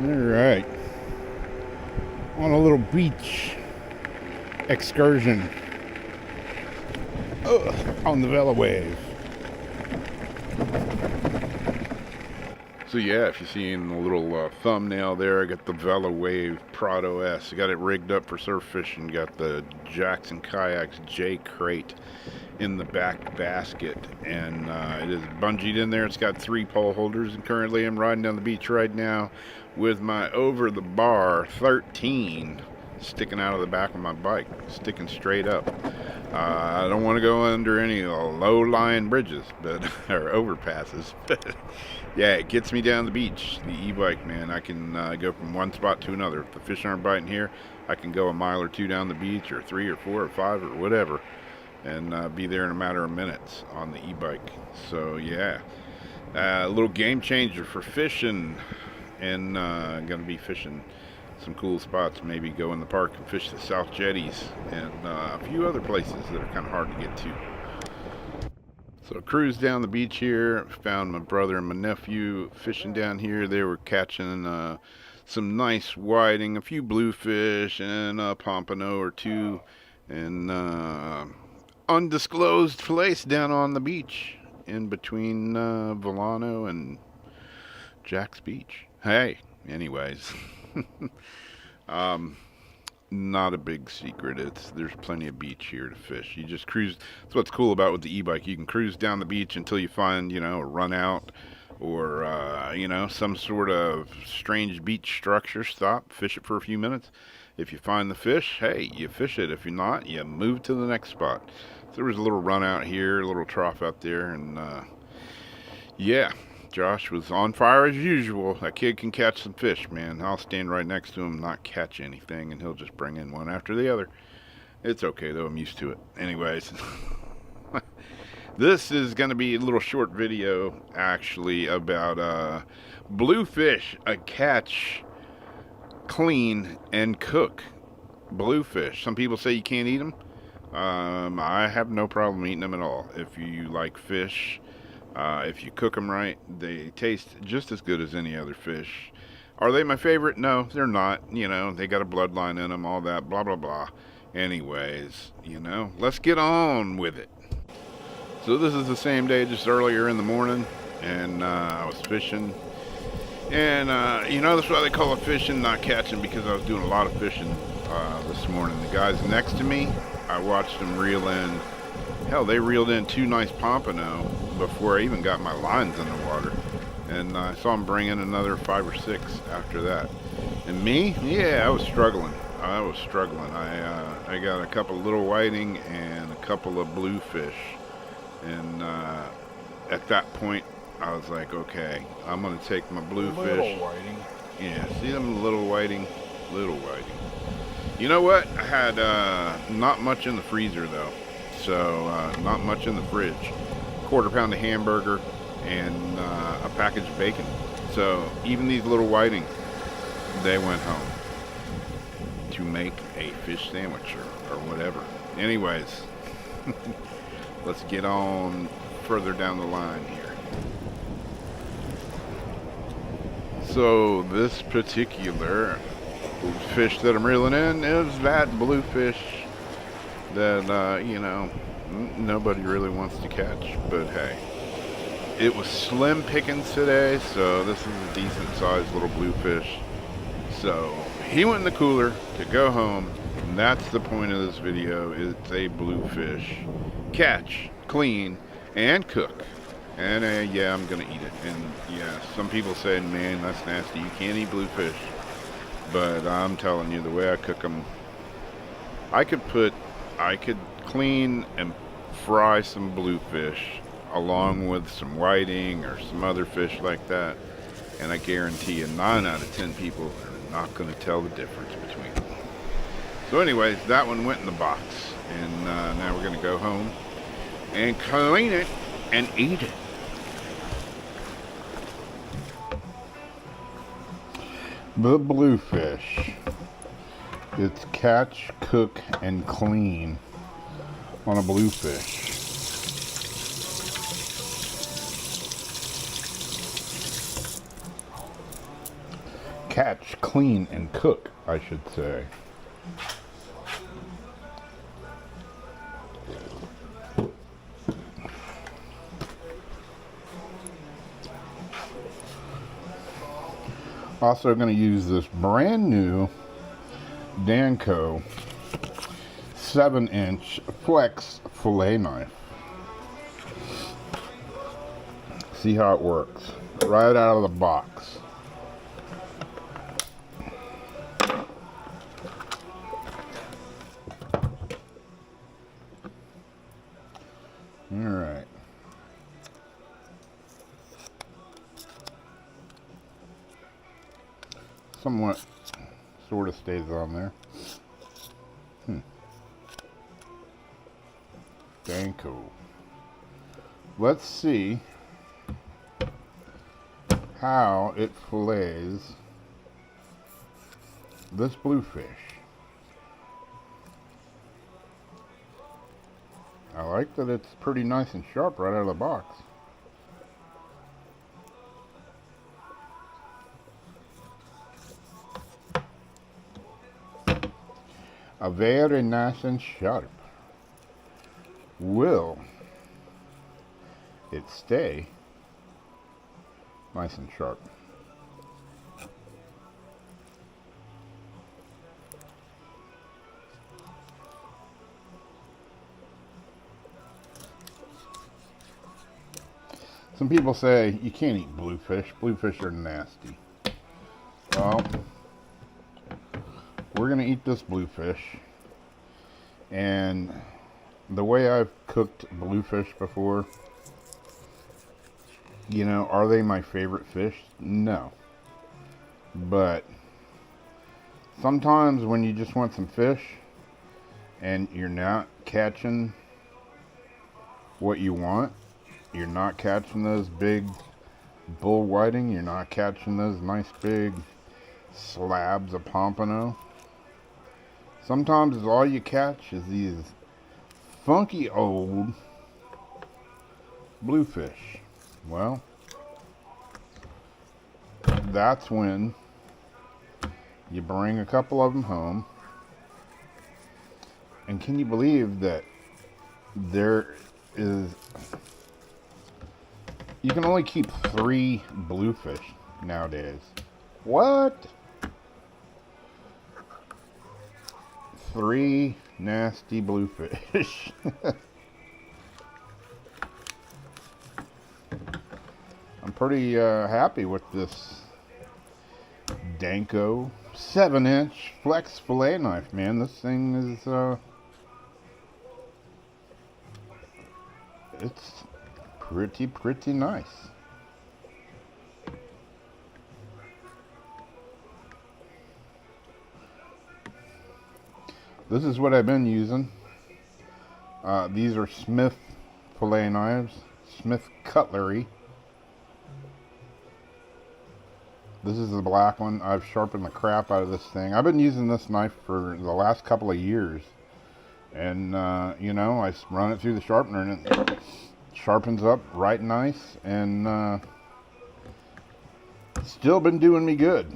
Alright. On a little beach excursion. On the Velowave. So yeah, if you see in the little thumbnail there, I got the Velowave Prado S. I got it rigged up for surf fishing. Got the Jackson Kayaks J crate in the back basket, and it is bungeed in there. It's got 3 pole holders, and currently I'm riding down the beach right now with my over the bar 13 sticking out of the back of my bike, sticking straight up. I don't want to go under any low-lying bridges, but or overpasses. But yeah, it gets me down the beach. The e-bike, man, I can go from one spot to another. If the fish aren't biting here, I can go a mile or 2 down the beach, or 3 or 4 or 5 or whatever, and be there in a matter of minutes on the e-bike. So yeah, a little game changer for fishing, and gonna be fishing some cool spots. Maybe go in the park and fish the South Jetties and a few other places that are kind of hard to get to. So cruise down the beach here, found my brother and my nephew fishing down here. They were catching some nice whiting, a few bluefish, and a pompano or 2, and undisclosed place down on the beach in between Volano and Jack's Beach. Hey, anyways. Not a big secret. There's plenty of beach here to fish. You just cruise. That's what's cool about with the e-bike. You can cruise down the beach until you find, a run out or some sort of strange beach structure. Stop, fish it for a few minutes. If you find the fish, hey, you fish it. If you're not, you move to the next spot. So there was a little run out here, a little trough out there, and yeah, Josh was on fire as usual. That kid can catch some fish, man. I'll stand right next to him, not catch anything, and he'll just bring in one after the other. It's okay, though. I'm used to it. Anyways, this is going to be a little short video, actually, about bluefish, a catch, clean, and cook bluefish. Some people say you can't eat them. I have no problem eating them at all. If you like fish, if you cook them right, they taste just as good as any other fish. Are they my favorite? No, they're not. They got a bloodline in them, all that, blah, blah, blah. Anyways, let's get on with it. So this is the same day, just earlier in the morning, and I was fishing. And, that's why they call it fishing, not catching, because I was doing a lot of fishing this morning. The guys next to me, I watched them reel in. Hell, they reeled in 2 nice pompano before I even got my lines in the water. And I saw them bring in another 5 or 6 after that. And me? Yeah, I was struggling. I got a couple little whiting and a couple of bluefish. And at that point, I was like, okay, I'm going to take my bluefish. Little whiting. Yeah, see them little whiting? Little whiting. You know what? I had not much in the freezer, though. So, not much in the fridge. 1/4 pound of hamburger and a package of bacon. So, even these little whiting, they went home to make a fish sandwich or whatever. Anyways, let's get on further down the line here. So, this particular fish that I'm reeling in is that bluefish that, nobody really wants to catch, but hey, it was slim pickings today, so this is a decent sized little bluefish. So he went in the cooler to go home, and that's the point of this video. It's a bluefish catch, clean, and cook. And yeah, I'm gonna eat it. And yeah, some people say, man, that's nasty, you can't eat bluefish. But I'm telling you, the way I cook them, I could clean and fry some bluefish along with some whiting or some other fish like that, and I guarantee you 9 out of 10 people are not going to tell the difference between them. So anyways, that one went in the box, and now we're going to go home and clean it and eat it. The bluefish. It's catch, cook, and clean on a bluefish. Catch, clean, and cook, I should say. Also going to use this brand new Danco 7-inch flex fillet knife. See how it works right out of the box. All right. Somewhat sort of stays on there. Danco. Let's see how it fillets this bluefish. I like that it's pretty nice and sharp right out of the box. A very nice and sharp. Will it stay nice and sharp? Some people say you can't eat bluefish. Bluefish are nasty. Well, we're going to eat this bluefish. And the way I've cooked bluefish before, you know, are they my favorite fish? No. But sometimes when you just want some fish and you're not catching what you want, you're not catching those big bull whiting, you're not catching those nice big slabs of pompano. Sometimes all you catch is these funky old bluefish. Well, that's when you bring a couple of them home. And can you believe that there is... You can only keep 3 bluefish nowadays. What? 3 nasty bluefish. I'm pretty happy with this Danco 7-inch flex fillet knife, man. This thing is it's pretty nice. This is what I've been using. These are Smith fillet knives, Smith cutlery. This is the black one. I've sharpened the crap out of this thing. I've been using this knife for the last couple of years. And, you know, I run it through the sharpener and it sharpens up right nice. And still been doing me good.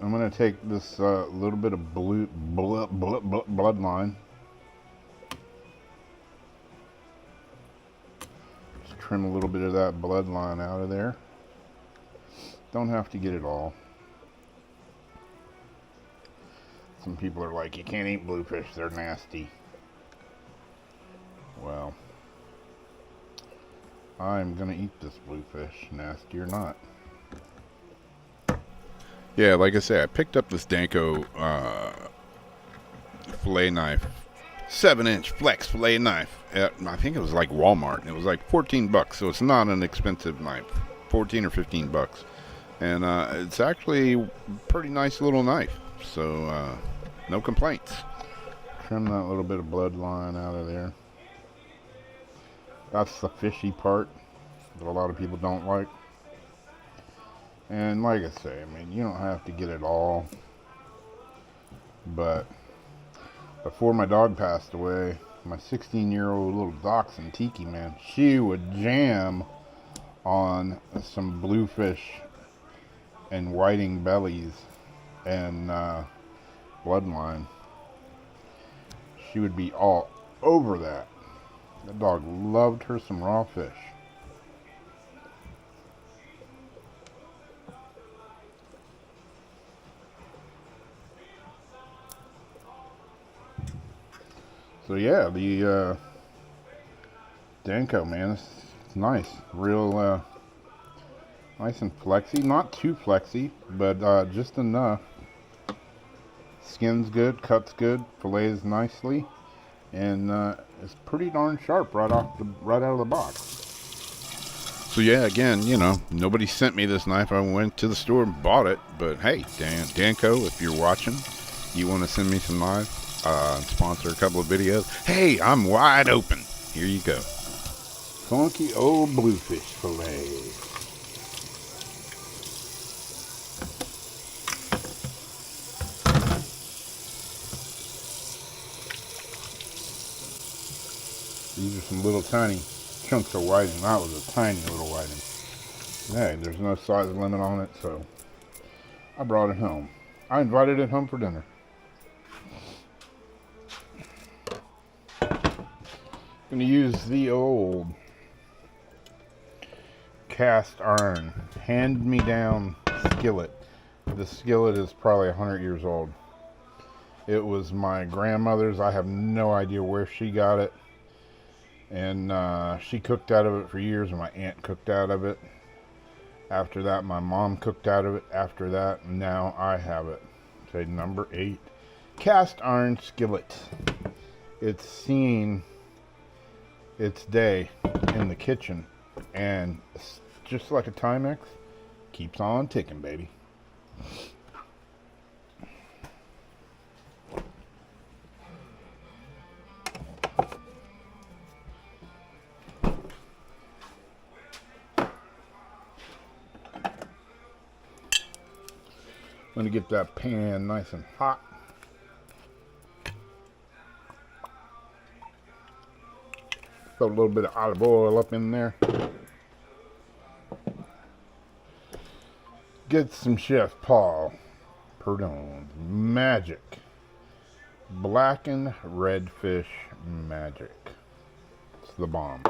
I'm going to take this little bit of bloodline. Just trim a little bit of that bloodline out of there. Don't have to get it all. Some people are like, you can't eat bluefish, they're nasty. Well, I'm gonna eat this bluefish, nasty or not. Yeah, like I say, I picked up this Danco fillet knife, 7-inch flex fillet knife. I think it was like Walmart, and it was like $14, so it's not an expensive knife, 14 or 15 bucks. And it's actually a pretty nice little knife, so no complaints. Trim that little bit of bloodline out of there. That's the fishy part that a lot of people don't like. And like I say, I mean, you don't have to get it all. But before my dog passed away, my 16-year-old little dachshund, Tiki, man, she would jam on some bluefish and whiting bellies and bloodline, she would be all over that. That dog loved her some raw fish. So yeah, the Danko, man, it's nice. Real nice and flexy. Not too flexy, but just enough. Skin's good, cut's good, fillets nicely, and it's pretty darn sharp right out of the box. So yeah, again, you know, nobody sent me this knife. I went to the store and bought it. But hey, Danko, if you're watching, you want to send me some knives, sponsor a couple of videos. Hey, I'm wide open. Here you go. Funky old bluefish fillet. These are some little tiny chunks of whiting. That was a tiny little whiting. Hey, there's no size limit on it, so I brought it home. I invited it home for dinner. Gonna use the old cast iron hand-me-down skillet. The skillet is probably 100 years old. It was my grandmother's. I have no idea where she got it. And she cooked out of it for years, and my aunt cooked out of it. After that, my mom cooked out of it. After that, now I have it. Okay, number 8. Cast iron skillet. It's seen its day in the kitchen, and just like a Timex, keeps on ticking, baby. I'm going to get that pan nice and hot. Throw a little bit of olive oil up in there. Get some Chef Paul Perdon's magic. Blackened redfish magic. It's the bomb.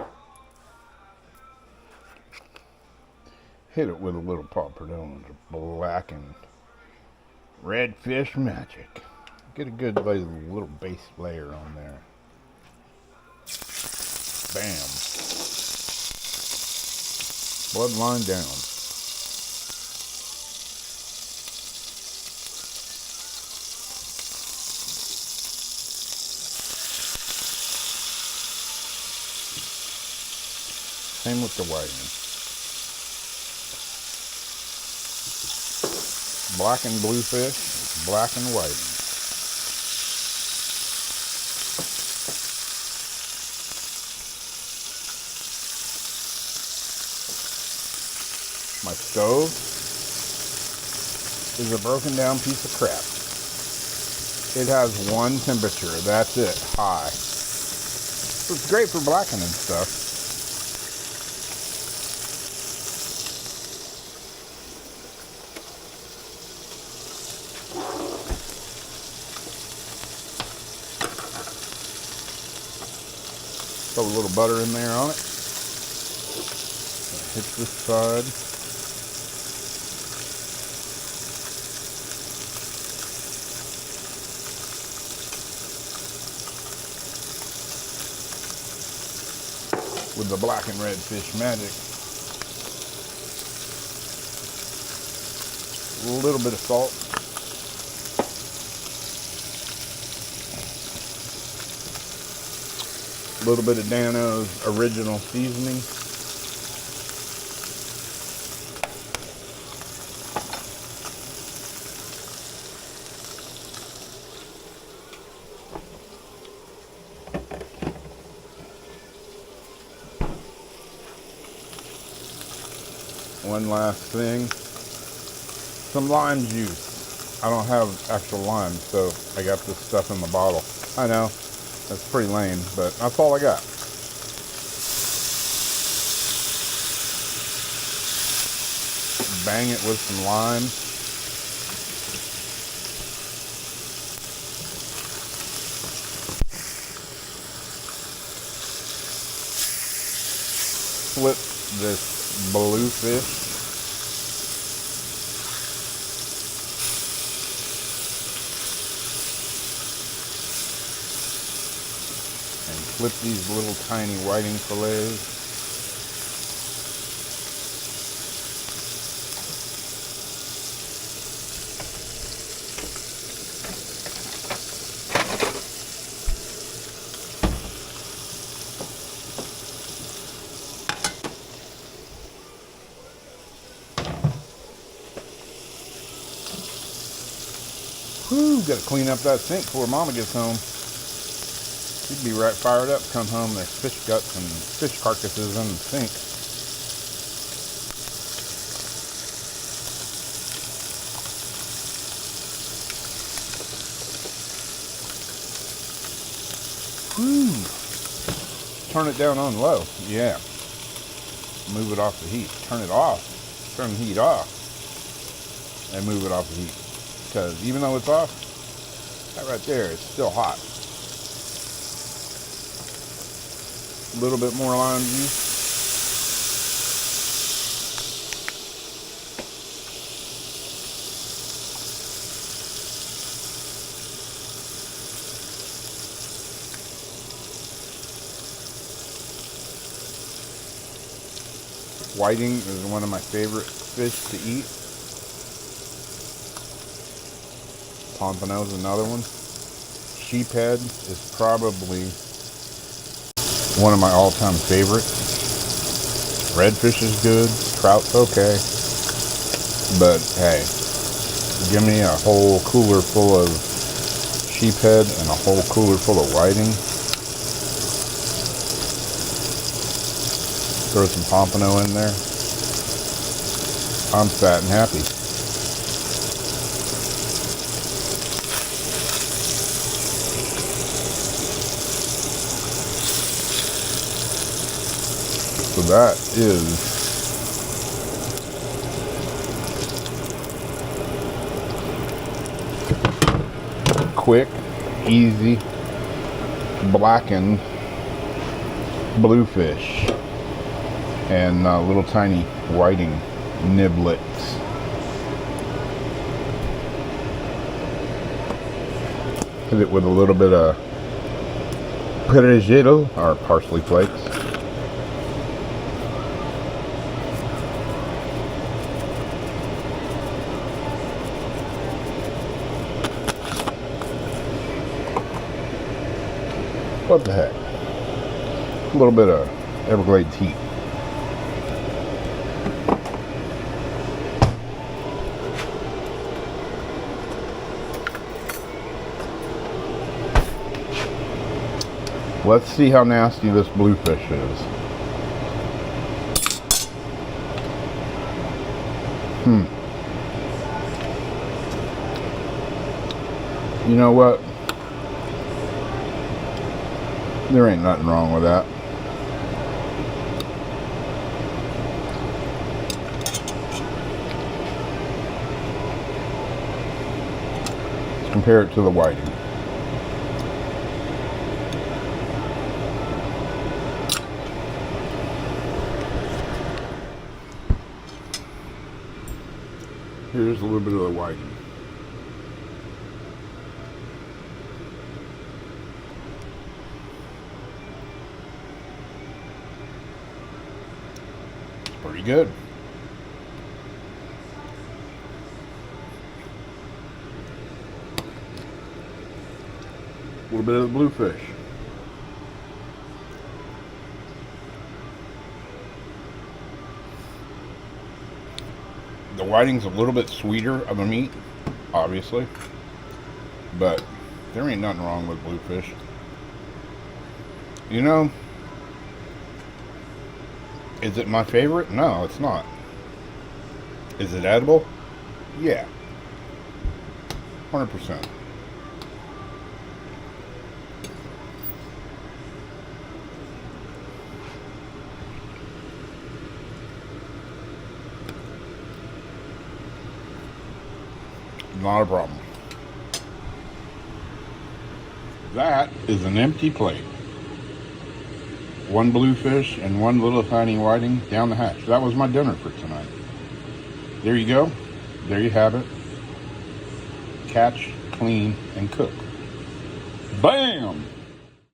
Hit it with a little Paul Perdon's blackened redfish magic. Get a good little base layer on there. Bam. Bloodline down. Same with the whiting. Black and bluefish, black and whiting. My stove is a broken down piece of crap. It has one temperature, that's it, high. So it's great for blackening stuff. Throw a little butter in there on it. Hit this side. With the black and red fish magic. A little bit of salt. A little bit of Dano's original seasoning. One last thing, some lime juice. I don't have actual lime, so I got this stuff in the bottle. I know, that's pretty lame, but that's all I got. bang it with some lime. Flip this bluefish. And flip these little tiny whiting fillets. Whew, gotta clean up that sink before Mama gets home. She'd be right fired up to come home. There's fish guts and fish carcasses in the sink. Whew. Turn it down on low. Yeah. Move it off the heat. Turn it off. Turn the heat off. And move it off the heat. Because even though it's off, that right there is still hot. A little bit more lime juice. Whiting is one of my favorite fish to eat. Pompano is another one. Sheephead is probably one of my all-time favorites. Redfish is good. Trout's okay. But hey, give me a whole cooler full of sheephead and a whole cooler full of whiting. Throw some pompano in there. I'm fat and happy. So that is quick, easy, blackened bluefish and little tiny whiting niblets. Hit it with a little bit of perejil or parsley flakes. What the heck? A little bit of Everglades heat. Let's see how nasty this bluefish is. You know what? There ain't nothing wrong with that. Let's compare it to the whiting. Here's a little bit of the whiting. Pretty good. A little bit of the bluefish. The whiting's a little bit sweeter of a meat, obviously, but there ain't nothing wrong with bluefish. You know, is it my favorite? No, it's not. Is it edible? Yeah. 100%. Not a problem. That is an empty plate. One bluefish and one little tiny whiting down the hatch. That was my dinner for tonight. There you go. There you have it. Catch, clean, and cook. Bam!